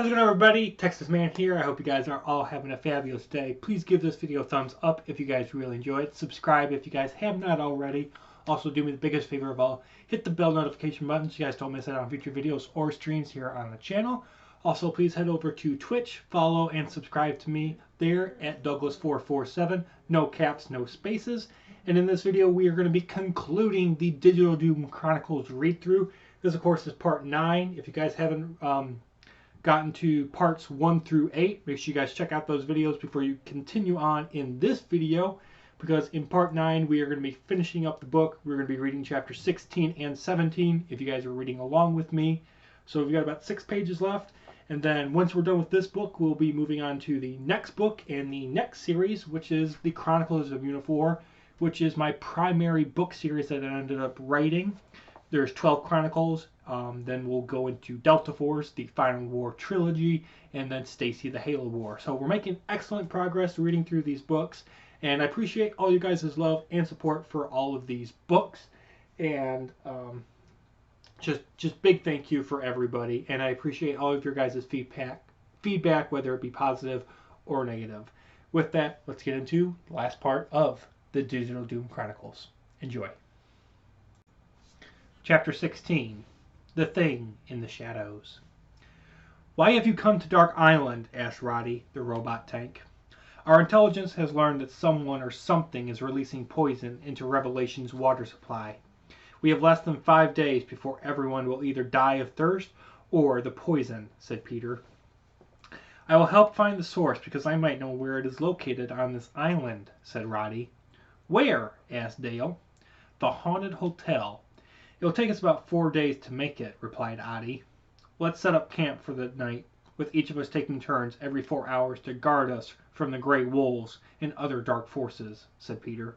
How's it going, everybody? Texas Man here. I hope you guys are all having a fabulous day. Please give this video a thumbs up if you guys really enjoy it. Subscribe if you guys have not already. Also, do me the biggest favor of all. Hit the bell notification button so you guys don't miss out on future videos or streams here on the channel. Also, please head over to Twitch, follow, and subscribe to me there at Douglas447. No caps, no spaces. And in this video, we are going to be concluding the Digital Doom Chronicles read-through. This, of course, is part 9. If you guys haven't gotten to parts 1 through 8, make sure you guys check out those videos before you continue on in this video, because in part 9 we are going to be finishing up the book. We're going to be reading chapter 16 and 17 if you guys are reading along with me. So we've got about 6 pages left, and then once we're done with this book, we'll be moving on to the next book and the next series, which is the Chronicles of Unifor, which is my primary book series that I ended up writing. There's 12 Chronicles, then we'll go into Delta Force, the Final War trilogy, and then Stacy the Halo War. So we're making excellent progress reading through these books, and I appreciate all you guys' love and support for all of these books, and just big thank you for everybody, and I appreciate all of your guys' feedback, whether it be positive or negative. With that, let's get into the last part of the Digital Doom Chronicles. Enjoy. Chapter 16, The Thing in the Shadows. "Why have you come to Dark Island?" asked Roddy, the robot tank. "Our intelligence has learned that someone or something is releasing poison into Revelation's water supply. We have less than 5 days before everyone will either die of thirst or the poison," said Peter. "I will help find the source because I might know where it is located on this island," said Roddy. "Where?" asked Dale. "The Haunted Hotel. It'll take us about 4 days to make it," replied Oddie. "Let's set up camp for the night, with each of us taking turns every 4 hours to guard us from the gray wolves and other dark forces," said Peter.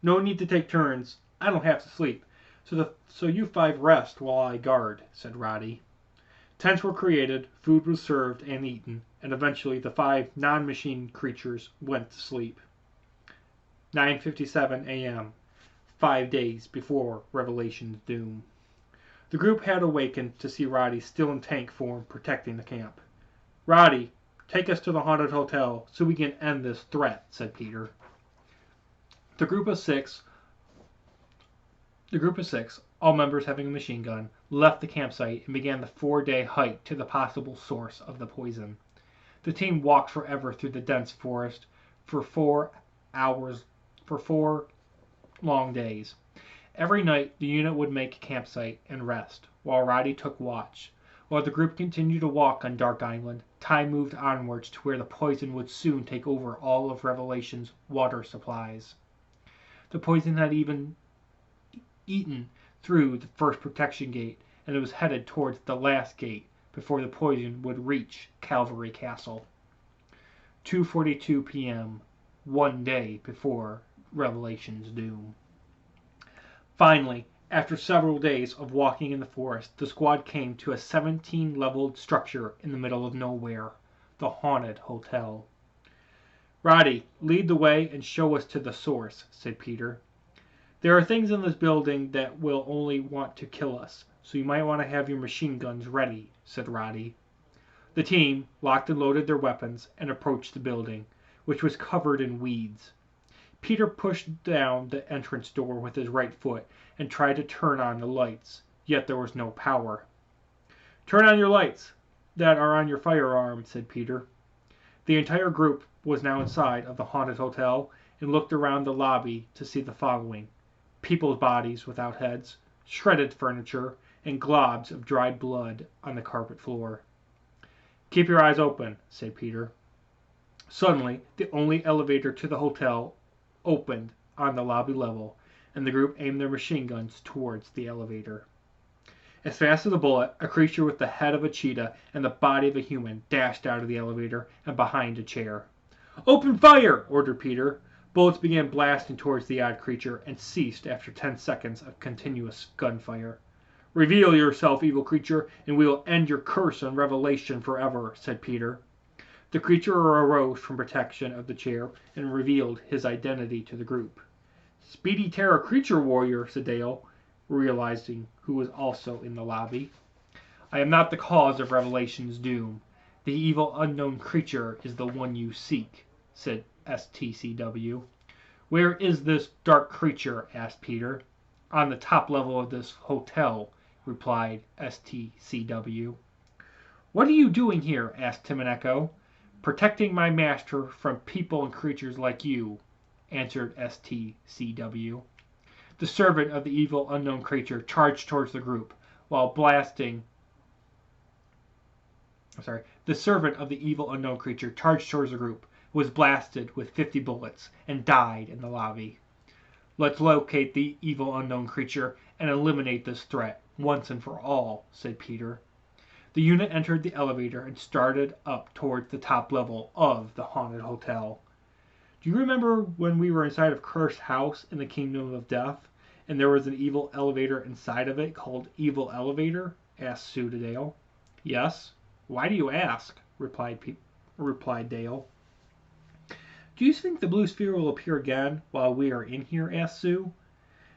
"No need to take turns. I don't have to sleep, so you 5 rest while I guard," said Roddy. Tents were created, food was served and eaten, and eventually the 5 non-machine creatures went to sleep. 9:57 a.m. 5 days before Revelation's doom. The group had awakened to see Roddy still in tank form protecting the camp. "Roddy, take us to the Haunted Hotel so we can end this threat," said Peter. The group of six, all members having a machine gun, left the campsite and began the 4-day hike to the possible source of the poison. The team walked forever through the dense forest for 4 long days. Every night, the unit would make a campsite and rest, while Roddy took watch. While the group continued to walk on Dark Island, time moved onwards to where the poison would soon take over all of Revelation's water supplies. The poison had even eaten through the first protection gate, and it was headed towards the last gate before the poison would reach Calvary Castle. 2:42 p.m., 1 day before Revelation's doom. Finally, after several days of walking in the forest, the squad came to a 17-leveled structure in the middle of nowhere, the Haunted Hotel. "Roddy, lead the way and show us to the source," said Peter. "There are things in this building that will only want to kill us, so you might want to have your machine guns ready," said Roddy. The team locked and loaded their weapons and approached the building, which was covered in weeds. Peter pushed down the entrance door with his right foot and tried to turn on the lights, yet there was no power. "Turn on your lights that are on your firearm," said Peter. The entire group was now inside of the Haunted Hotel and looked around the lobby to see the following: people's bodies without heads, shredded furniture, and globs of dried blood on the carpet floor. "Keep your eyes open," said Peter. Suddenly, the only elevator to the hotel opened on the lobby level, and the group aimed their machine guns towards the elevator. As fast as a bullet, a creature with the head of a cheetah and the body of a human dashed out of the elevator and behind a chair. "Open fire!" ordered Peter. Bullets began blasting towards the odd creature and ceased after 10 seconds of continuous gunfire. "Reveal yourself, evil creature, and we will end your curse on Revelation forever," said Peter. The creature arose from protection of the chair and revealed his identity to the group. "Speedy Terror Creature Warrior," said Dale, realizing who was also in the lobby. I am not the cause of Revelation's doom. The evil unknown creature is the one you seek, said STCW. Where is this dark creature? Asked Peter. On the top level of this hotel, replied STCW. What are you doing here? Asked Tim and Echo. Protecting my master from people and creatures like you, answered STCW. The servant of the evil unknown creature charged towards the group while blasting. The servant of the evil unknown creature charged towards the group, was blasted with 50 bullets, and died in the lobby. Let's locate the evil unknown creature and eliminate this threat once and for all, said Peter. The unit entered the elevator and started up towards the top level of the haunted hotel. Do you remember when we were inside of Cursed House in the Kingdom of Death, and there was an evil elevator inside of it called Evil Elevator? Asked Sue to Dale. Yes. Why do you ask? Replied Dale. Do you think the blue sphere will appear again while we are in here? Asked Sue.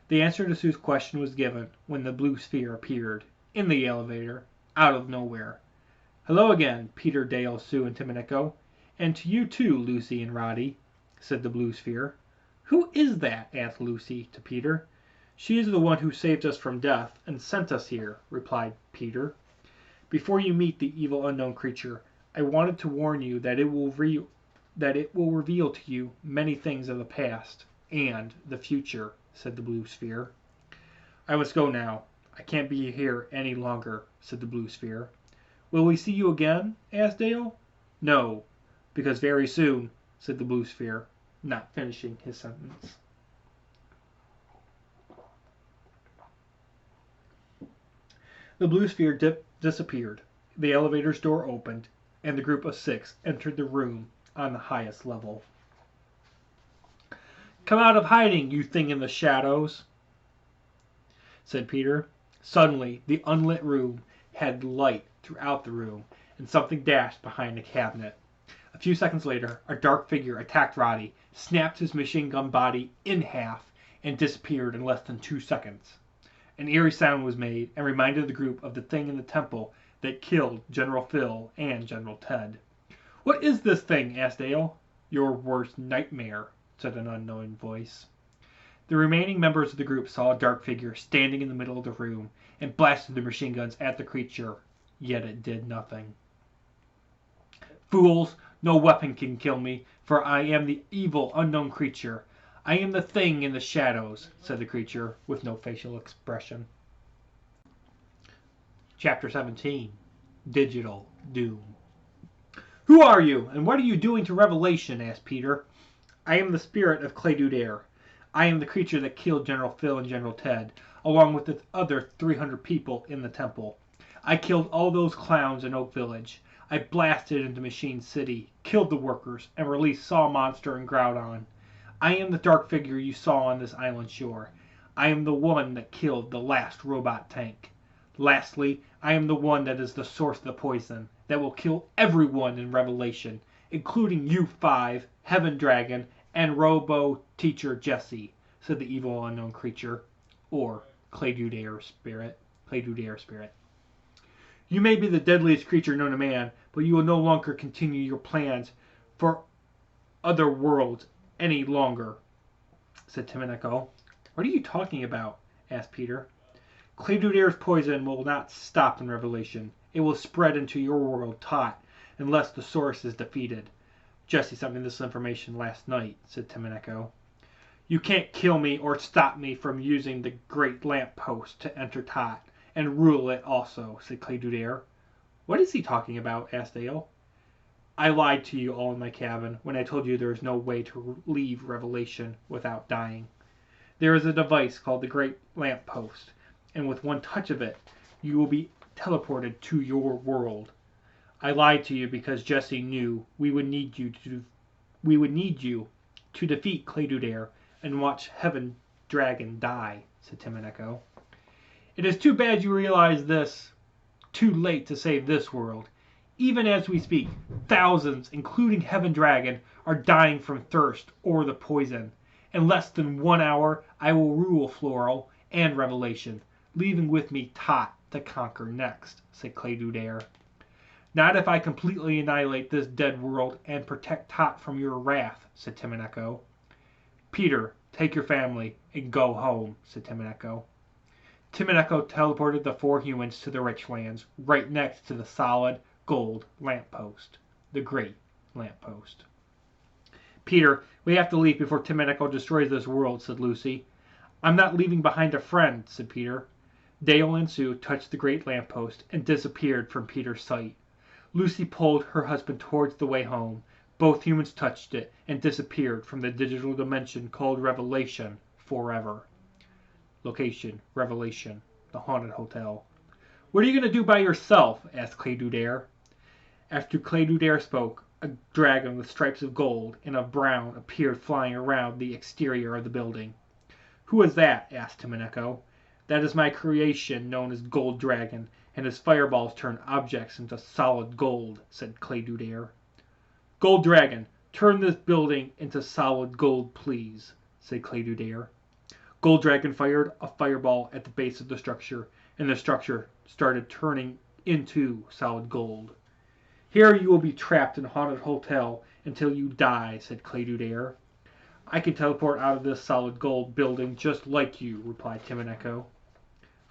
The answer to Sue's question was given when the blue sphere appeared in the elevator out of nowhere. Hello again, Peter, Dale, Sue, and Tim and Echo. And to you too, Lucy and Roddy, said the blue sphere. Who is that? Asked Lucy to Peter. She is the one who saved us from death and sent us here, replied Peter. Before you meet the evil unknown creature, I wanted to warn you that it will reveal to you many things of the past and the future, said the blue sphere. I must go now. I can't be here any longer, said the blue sphere. Will we see you again? Asked Dale. No, because very soon, said the blue sphere, not finishing his sentence. The blue sphere disappeared. The elevator's door opened, and the group of 6 entered the room on the highest level. Come out of hiding, you thing in the shadows, said Peter. Suddenly, the unlit room had light throughout the room, and something dashed behind a cabinet. A few seconds later, a dark figure attacked Roddy, snapped his machine gun body in half, and disappeared in less than 2 seconds. An eerie sound was made and reminded the group of the thing in the temple that killed General Phil and General Ted. What is this thing? Asked Dale. Your worst nightmare, said an unknown voice. The remaining members of the group saw a dark figure standing in the middle of the room and blasted their machine guns at the creature, yet it did nothing. Fools, no weapon can kill me, for I am the evil unknown creature. I am the thing in the shadows, said the creature with no facial expression. Chapter 17. Digital Doom. Who are you, and what are you doing to Revelation? Asked Peter. I am the spirit of Clay Dudair. I am the creature that killed General Phil and General Ted, along with the other 300 people in the temple. I killed all those clowns in Oak Village. I blasted into Machine City, killed the workers, and released Saw Monster and Groudon. I am the dark figure you saw on this island shore. I am the one that killed the last robot tank. Lastly, I am the one that is the source of the poison that will kill everyone in Revelation, including you 5, Heaven Dragon, and Robo-Teacher Jesse, said the evil unknown creature, or Clay Dudair spirit. You may be the deadliest creature known to man, but you will no longer continue your plans for other worlds any longer, said Tim and Echo. What are you talking about? Asked Peter. Clay Dudair's poison will not stop in Revelation. It will spread into your world taut unless the source is defeated. Jesse sent me this information last night, said Tim and Echo. You can't kill me or stop me from using the great lamp post to enter Tot and rule it also, said Clay Dudair. What is he talking about? Asked Dale. I lied to you all in my cabin when I told you there is no way to leave Revelation without dying. There is a device called the Great Lamp Post, and with one touch of it, you will be teleported to your world. I lied to you because Jesse knew we would need you to defeat Clay Dudair and watch Heaven Dragon die, said Tim and Echo. It is too bad you realize this too late to save this world. Even as we speak, thousands, including Heaven Dragon, are dying from thirst or the poison. In less than 1 hour, I will rule Floral and Revelation, leaving with me Tot to conquer next, said Clay Dudare. Not if I completely annihilate this dead world and protect Tot from your wrath, said Timineko. Peter, take your family and go home, said Timineko. Timineko teleported the four humans to the rich lands, right next to the solid gold lamppost. The great lamppost. Peter, we have to leave before Timineko destroys this world, said Lucy. I'm not leaving behind a friend, said Peter. Dale and Sue touched the great lamppost and disappeared from Peter's sight. Lucy pulled her husband towards the way home. Both humans touched it and disappeared from the digital dimension called Revelation forever. Location, Revelation, the haunted hotel. What are you going to do by yourself? Asked Clay Dudare. After Clay Dudare spoke, a dragon with stripes of gold and of brown appeared flying around the exterior of the building. Who is that? Asked Timineko. That is my creation known as Gold Dragon, and his fireballs turn objects into solid gold, said Clay Dudare. Gold Dragon, turn this building into solid gold, please, said Clay Dudare. Gold Dragon fired a fireball at the base of the structure, and the structure started turning into solid gold. Here you will be trapped in a haunted hotel until you die, said Clay Dudare. I can teleport out of this solid gold building just like you, replied Timineko.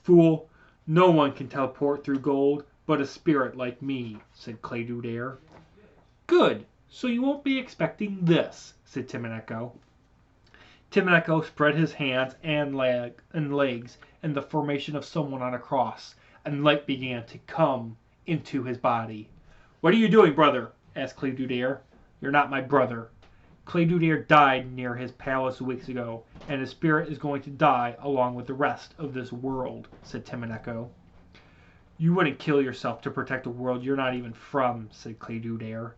Fool, no one can teleport through gold but a spirit like me, said Clay Dudare. Good, so you won't be expecting this, said Timineko. Timineko spread his hands and legs in the formation of someone on a cross, and light began to come into his body. What are you doing, brother? Asked Clay Dudare. You're not my brother. Clay Dudare died near his palace weeks ago, and his spirit is going to die along with the rest of this world, said Timineko. You wouldn't kill yourself to protect a world you're not even from, said Clay Dudare.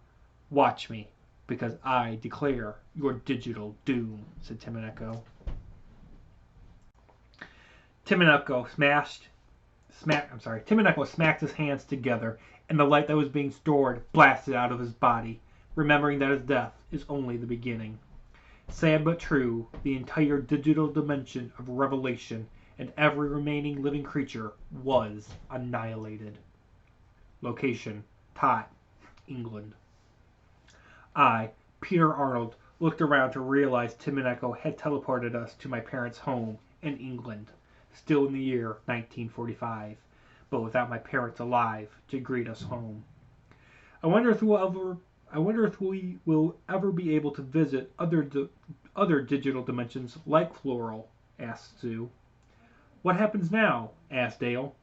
Watch me, because I declare your digital doom, said Timineko. Timineko smacked his hands together, and the light that was being stored blasted out of his body, remembering that his death is only the beginning. Sad but true, the entire digital dimension of Revelation and every remaining living creature was annihilated. Location, Tot, England. I, Peter Arnold, looked around to realize Timineko had teleported us to my parents' home in England, still in the year 1945, but without my parents alive to greet us home. I wonder if we will ever be able to visit other digital dimensions like Floral, asked Sue. What happens now? Asked Dale.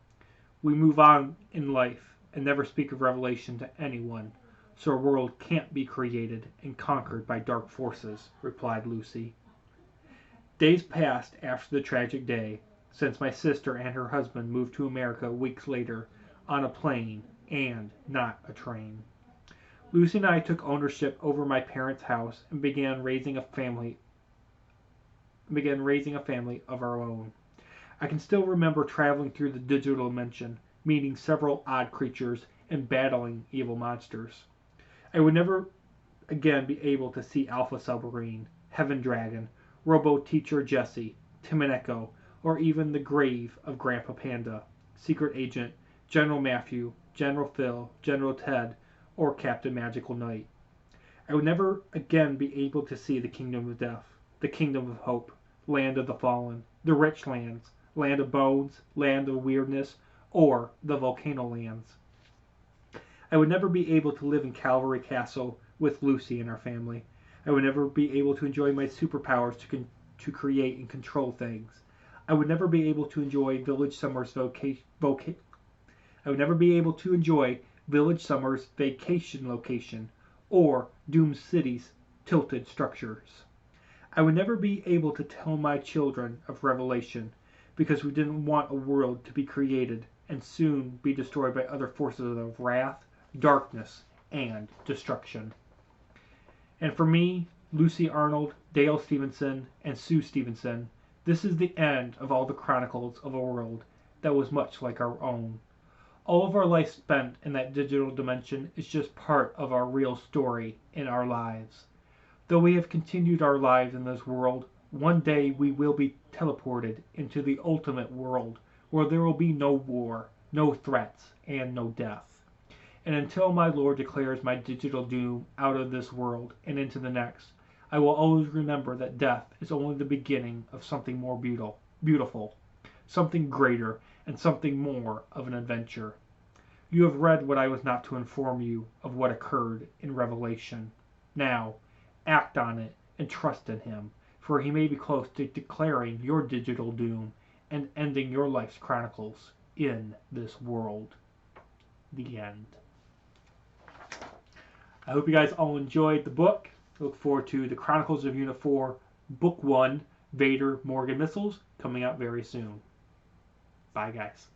We move on in life and never speak of Revelation to anyone, so a world can't be created and conquered by dark forces, replied Lucy. Days passed after the tragic day, since my sister and her husband moved to America weeks later on a plane and not a train. Lucy and I took ownership over my parents' house and began raising a family of our own. I can still remember traveling through the digital dimension, meeting several odd creatures, and battling evil monsters. I would never again be able to see Alpha Submarine, Heaven Dragon, Robo-Teacher Jesse, Timineko, or even the grave of Grandpa Panda, Secret Agent, General Matthew, General Phil, General Ted, or Captain Magical Knight. I would never again be able to see the Kingdom of Death, the Kingdom of Hope, Land of the Fallen, the Rich Lands, Land of Bones, Land of Weirdness, or the Volcano Lands. I would never be able to live in Calvary Castle with Lucy and our family. I would never be able to enjoy my superpowers to create and control things. I would never be able to enjoy Village Summer's vacation location, or Doom City's tilted structures. I would never be able to tell my children of Revelation, because we didn't want a world to be created and soon be destroyed by other forces of wrath, darkness, and destruction. And for me, Lucy Arnold, Dale Stevenson, and Sue Stevenson, this is the end of all the chronicles of a world that was much like our own. All of our life spent in that digital dimension is just part of our real story in our lives. Though we have continued our lives in this world, one day we will be teleported into the ultimate world where there will be no war, no threats, and no death. And until my Lord declares my digital doom out of this world and into the next, I will always remember that death is only the beginning of something more beautiful, something greater, and something more of an adventure. You have read what I was not to inform you of what occurred in Revelation. Now, act on it and trust in Him, for He may be close to declaring your digital doom and ending your life's chronicles in this world. The end. I hope you guys all enjoyed the book. I look forward to the Chronicles of Unit 4, Book 1, Vader Morgan Missiles, coming out very soon. Bye, guys.